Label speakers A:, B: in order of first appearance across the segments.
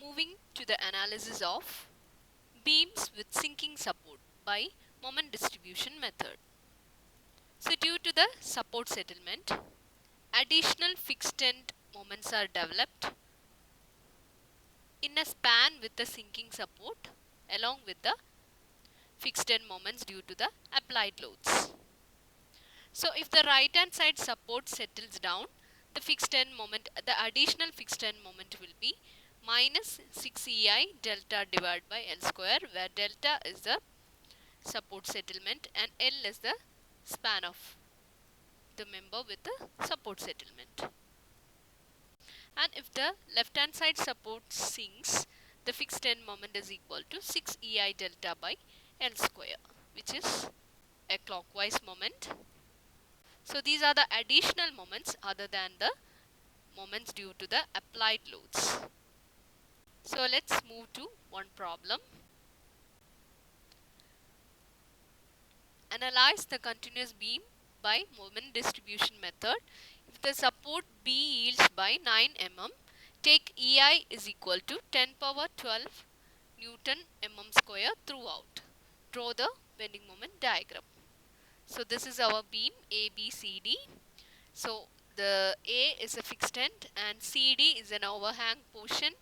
A: Moving to the analysis of beams with sinking support by moment distribution method. So due to the support settlement, additional fixed end moments are developed in a span with the sinking support along with the fixed end moments due to the applied loads. So if the right hand side support settles down, the additional fixed end moment will be minus 6EI delta divided by L square, where delta is the support settlement and L is the span of the member with the support settlement. And if the left hand side support sinks, the fixed end moment is equal to 6EI delta by L square, which is a clockwise moment. So these are the additional moments other than the moments due to the applied loads. So let's move to one problem. Analyze the continuous beam by moment distribution method. If the support B yields by 9 mm, take EI is equal to 10 power 12 Newton mm square throughout. Draw the bending moment diagram. So this is our beam ABCD. So the A is a fixed end and CD is an overhang portion.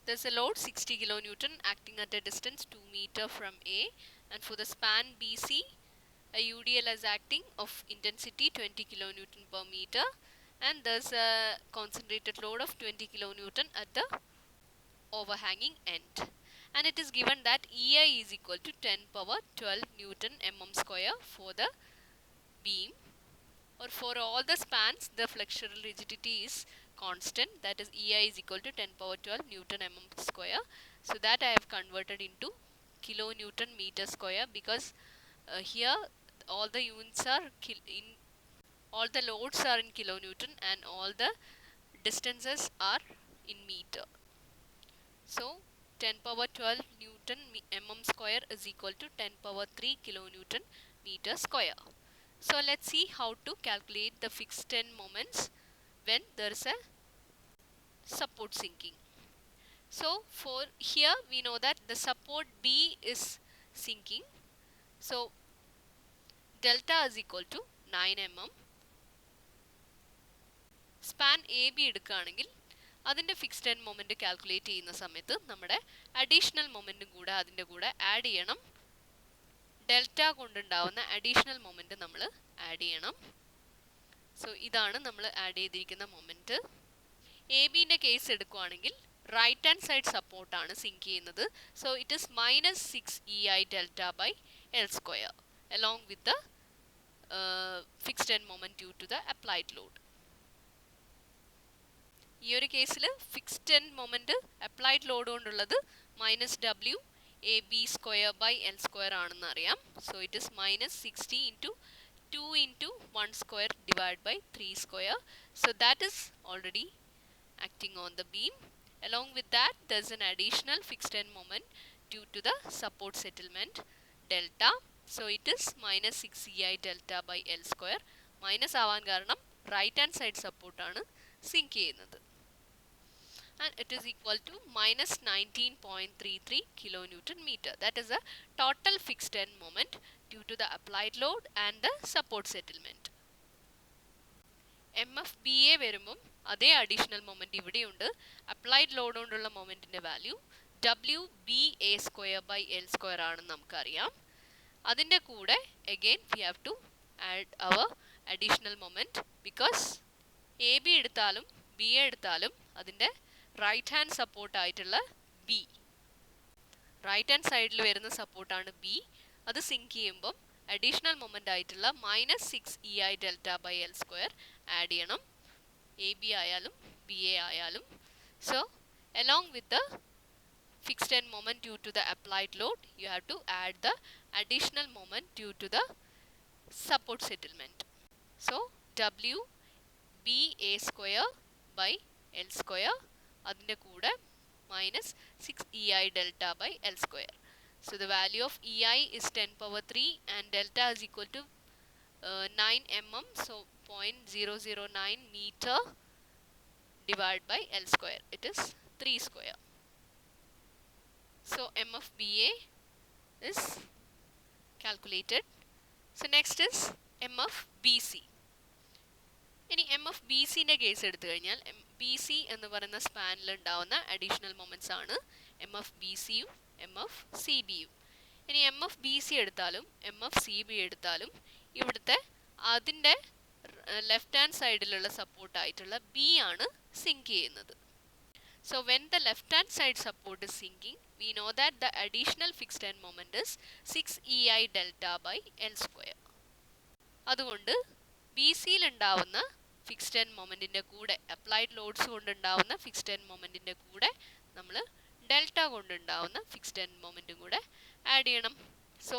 A: There is a load 60 kN acting at a distance 2 meter from A, and for the span BC, a UDL is acting of intensity 20 kN per meter, and there is a concentrated load of 20 kN at the overhanging end. And it is given that EI is equal to 10 power 12 Newton mm square for the beam, or for all the spans the flexural rigidity is constant, that is EI is equal to 10 power 12 Newton mm square. So that I have converted into kilonewton meter square, because here all the units are all the loads are in kilonewton and all the distances are in meter. So 10 power 12 Newton mm square is equal to 10 power 3 kilonewton meter square. So let's see how to calculate the fixed end moments when there is a support sinking. So for here we know that the support B is sinking. So delta is equal to 9 mm. Span AB എടുക്കുകയാണെങ്കിൽ അതിൻ്റെ fixed end moment calculate ചെയ്യുന്ന സമയത്ത് നമ്മുടെ additional മൊമെൻറ്റും കൂടെ അതിൻ്റെ കൂടെ add ചെയ്യണം. Delta കൊണ്ടുണ്ടാവുന്ന അഡീഷണൽ മൊമെൻറ്റ് നമ്മൾ ആഡ് ചെയ്യണം. സോ ഇതാണ് നമ്മൾ ആഡ് ചെയ്തിരിക്കുന്ന മൊമെൻറ്റ്. എ ബിൻ്റെ കേസ് എടുക്കുകയാണെങ്കിൽ റൈറ്റ് ഹാൻഡ് സൈഡ് സപ്പോർട്ടാണ് സിങ്ക് ചെയ്യുന്നത്. So it is minus 6EI delta by L square along with the fixed end moment due to the applied load. ഈ ഒരു കേസിൽ fixed end moment applied load കൊണ്ടുള്ളത് minus W AB square by L square ആണെന്ന് അറിയാം. So it is minus 60 into 2 into 1 square divided by 3 square. So that is already acting on the beam. Along with that, there is an additional fixed end moment due to the support settlement delta. So it is minus 6EI delta by L square. Minus ആവാൻ കാരണം right hand side support ആണ് sink ചെയ്യുന്നത്. And it is equal to minus 19.33 kilonewton meter. That is the total fixed end moment due to the applied load and the support settlement. MFBA വരുമ്പം അതേ additional moment ഇവിടെയുണ്ട്. Applied load കൊണ്ടുള്ള മൊമെൻറ്റിൻ്റെ value WBA square by L square ആണെന്ന് നമുക്കറിയാം. അതിൻ്റെ കൂടെ again we have to add our additional moment, because A B എടുത്താലും ബി എ എടുത്താലും അതിൻ്റെ റൈറ്റ് ഹാൻഡ് സപ്പോർട്ടായിട്ടുള്ള ബി, റൈറ്റ് ഹാൻഡ് സൈഡിൽ വരുന്ന സപ്പോർട്ടാണ് ബി. അത് സിങ്ക് ചെയ്യുമ്പം അഡീഷണൽ മൊമെൻ്റ് ആയിട്ടുള്ള minus 6EI delta by L square add ചെയ്യണം, എ ബി ആയാലും ബി എ ആയാലും. So along with the fixed end moment due to the applied load, you have to add the additional moment due to the support settlement. So WBA square by L square അതിൻ്റെ കൂടെ minus 6EI delta by L square. So the value of EI is 10 power 3 and delta is equal to 9 mm, so 0.009 meter divided by L square. It is 3 square. So M of BA is calculated. So next is M of BC. ഇനി M F B സിൻ്റെ case എടുത്തു കഴിഞ്ഞാൽ B C എന്ന് പറയുന്ന സ്പാനിൽ ഉണ്ടാവുന്ന additional moments ആണ് M F B സിയും M F C ബിയും. ഇനി എം എഫ് ബി സി എടുത്താലും എം എഫ് സി ബി എടുത്താലും ഇവിടുത്തെ അതിൻ്റെ ലെഫ്റ്റ് ഹാൻഡ് സൈഡിലുള്ള സപ്പോർട്ടായിട്ടുള്ള ബി ആണ് സിങ്ക് ചെയ്യുന്നത്. So when the left hand side support is sinking, we know that the additional fixed end moment is 6 EI delta by L square. അതുകൊണ്ട് B സിയിൽ ഉണ്ടാവുന്ന fixed end മൊമെൻറ്റിൻ്റെ കൂടെ അപ്ലൈഡ് ലോഡ്സ് കൊണ്ടുണ്ടാവുന്ന fixed end മൊമെൻറ്റിൻ്റെ കൂടെ നമ്മൾ ഡെൽറ്റ കൊണ്ടുണ്ടാവുന്ന ഫിക്സ്ഡ് എൻഡ് മൊമെൻറ്റും കൂടെ ആഡ് ചെയ്യണം. So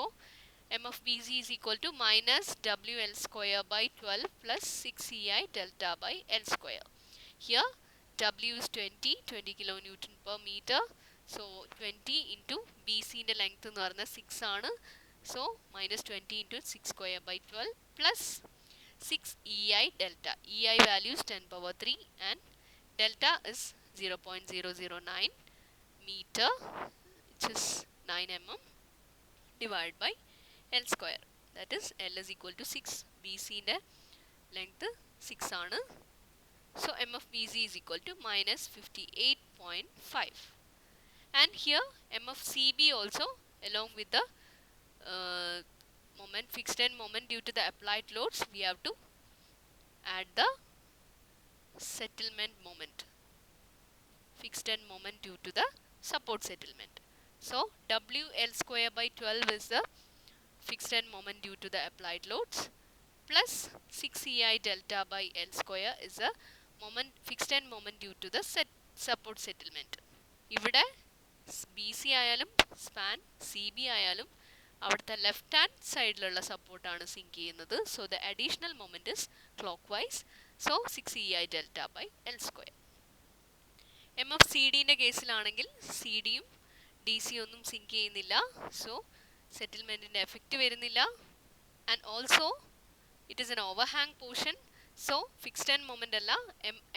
A: M F B C is equal to minus W L square by 12 plus 6 E I delta by L square. Here W is 20 kilonewton per meter. So 20 into BC ന്റെ length എന്ന് പറയുന്നത് 6 ആണ്. So minus 20 into 6 square by 12 plus 6 EI delta. EI value is 10 power 3 and delta is 0.009 meter, which is 9 mm, divided by L square. That is L is equal to 6. BC ന്റെ length 6 ആണ്. So M of BC is equal to minus 58.5. And here M of CB also, along with the moment, fixed end moment due to the applied loads, we have to add the settlement moment, fixed end moment due to the support settlement. So WL square by 12 is the fixed end moment due to the applied loads, plus 6 EI delta by L square is the moment, fixed end moment due to the support settlement. ഇവിടെ B C ആയാലും span C B ആയാലും അവിടുത്തെ left hand സൈഡിലുള്ള സപ്പോർട്ടാണ് sink ചെയ്യുന്നത്. So the additional moment is clockwise. So 6 EI delta by L square. M F C ഡിൻ്റെ കേസിലാണെങ്കിൽ C ഡിയും ഡി സി ഒന്നും സിങ്ക് ചെയ്യുന്നില്ല. സോ സെറ്റിൽമെൻറ്റിൻ്റെ എഫക്റ്റ് വരുന്നില്ല. And also it is an overhang portion. So fixed end moment alla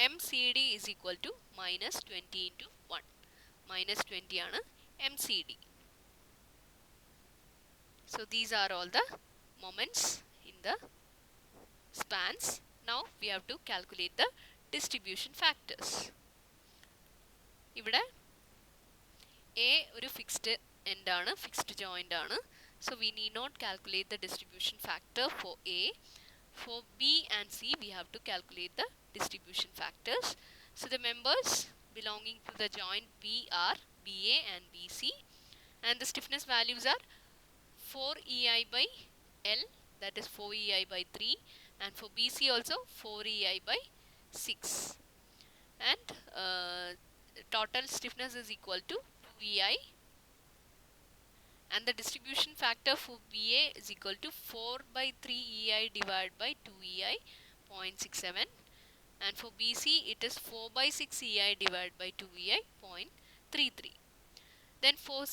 A: MCD is equal to minus 20 into 1. Minus 20 ആണ് MCD. So these are all the moments in the spans. Now we have to calculate the distribution factors. ഇവിടെ A ഒരു fixed end ആണ്, fixed joint ആണ്. So we need not calculate the distribution factor for A. For B and C, we have to calculate the distribution factors. So the members belonging to the joint B are BA and BC, and the stiffness values are 4 EI by L, that is 4 EI by 3, and for BC also 4 EI by 6, and total stiffness is equal to 2 EI. And the distribution factor for BA is equal to 4 by 3 EI divided by 2 EI, 0.67. And for BC it is 4 by 6 EI divided by 2 EI, 0.33. Then for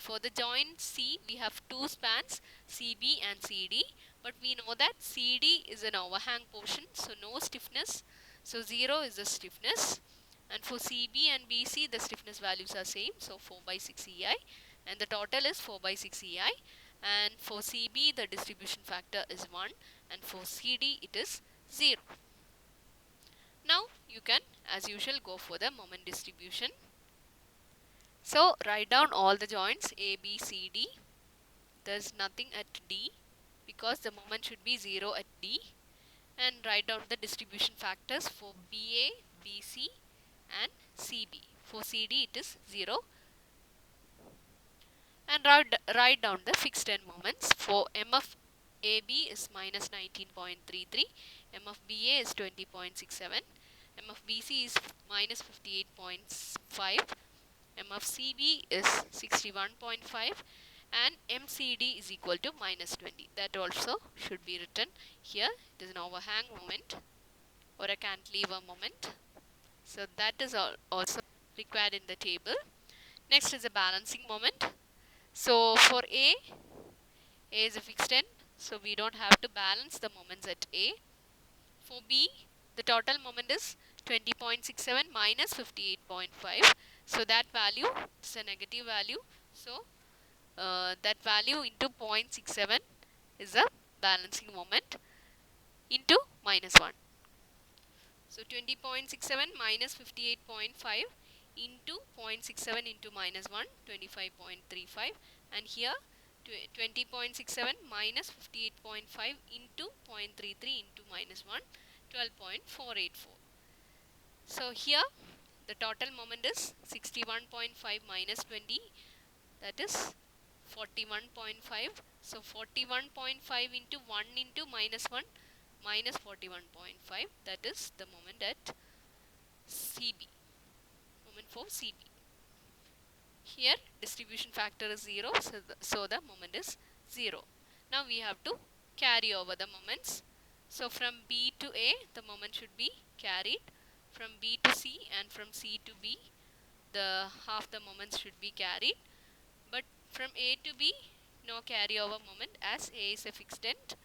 A: for the joint C, we have two spans, CB and CD. But we know that CD is an overhang portion, so no stiffness. So 0 is the stiffness. And for CB and BC, the stiffness values are same, so 4 by 6 EI. And the total is 4 by 6 EI. And for CB the distribution factor is 1, and for CD it is 0. Now you can as usual go for the moment distribution. So write down all the joints A, B, C, D. There is nothing at D because the moment should be 0 at D. And write down the distribution factors for BA, BC and CB. For CD it is 0. And write down the fixed end moments. For M of AB is minus 19.33, M of BA is 20.67, M of BC is minus 58.5, M of CB is 61.5, and MCD is equal to minus 20. That also should be written here. It is an overhang moment or a cantilever moment. So that is also required in the table. Next is a balancing moment. So for A is a fixed end, so we don't have to balance the moments at A. For B, the total moment is 20.67 minus 58.5. So that value is a negative value. So that value into 0.67 is a balancing moment into minus 1. So 20.67 minus 58.5 into 0.67 into minus 1, 25.35, and here 20.67 minus 58.5 into 0.33 into minus 1, 12.484. So here the total moment is 61.5 minus 20, that is 41.5. So 41.5 into 1 into minus 1 minus 41.5, that is the moment at CB, moment for CB. Here distribution factor is 0, so the moment is 0. Now we have to carry over the moments. So from B to A the moment should be carried, from B to C and from C to B the half the moments should be carried, but from A to B no carryover moment as A is a fixed end.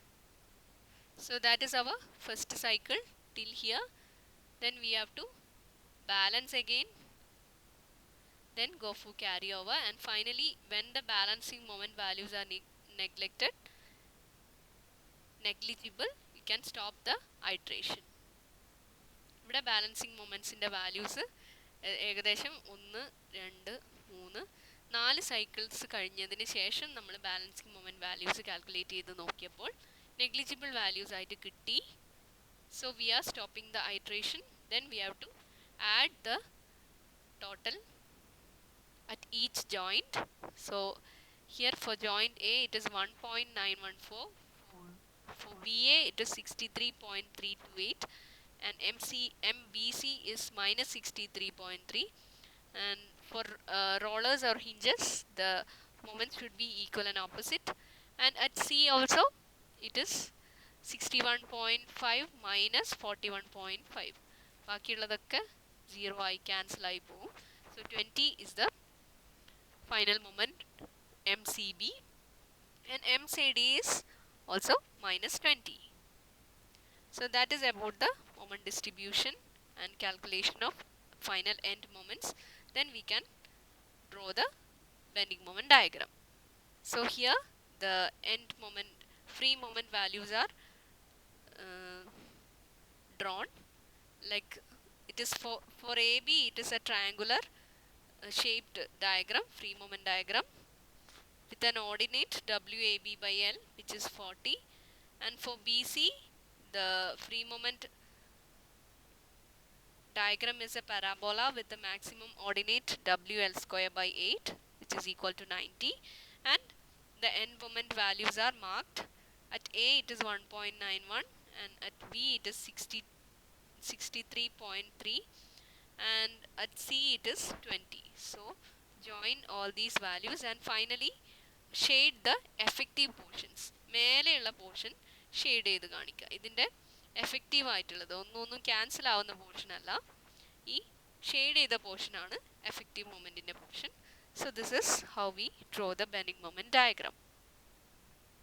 A: So that is our first cycle till here. Then we have to balance again, then go for carryover, and finally when the balancing moment values are negligible, we can stop the iteration. ഇവിടെ balancing മൊമെൻറ്റ്സിൻ്റെ values ഏകദേശം 1, 2, 3, 4 cycles കഴിഞ്ഞതിന് ശേഷം നമ്മൾ balancing moment values calculate ചെയ്ത് നോക്കിയപ്പോൾ negligible values ആയിട്ട് കിട്ടി. So we are stopping the iteration. Then we have to add the total at each joint. So here for joint A it is 1.914, for BA it is 63.328, and MBC is minus 63.3, and for rollers or hinges the moments should be equal and opposite, and at C also it is 61.5 minus 41.5, ബാക്കിയുള്ളതൊക്കെ 0 ആയി cancel ആയി പോകും. So 20 is the final moment MCB, and MCD is also minus 20. So that is about the moment distribution and calculation of final end moments. Then we can draw the bending moment diagram. So here the end moment, free moment values are drawn. Like it is for AB it is a triangular shaped diagram, free moment diagram, with an ordinate WAB by L which is 40, and for BC the free moment diagram is a parabola with the maximum ordinate WL square by 8 which is equal to 90, and the end moment values are marked. At A it is 1.91, and at B it is 63.3, and at C it is 20. So join all these values and finally shade the effective portions. മേലെയുള്ള portion shade ചെയ്ത് കാണിക്കുക. ഇതിൻ്റെ effective ആയിട്ടുള്ളത് ഒന്നും cancel ആവുന്ന portion അല്ല, ഈ shade ചെയ്ത പോർഷനാണ് എഫക്റ്റീവ് മൊമെൻറ്റിൻ്റെ portion. So this is how we draw the bending moment diagram.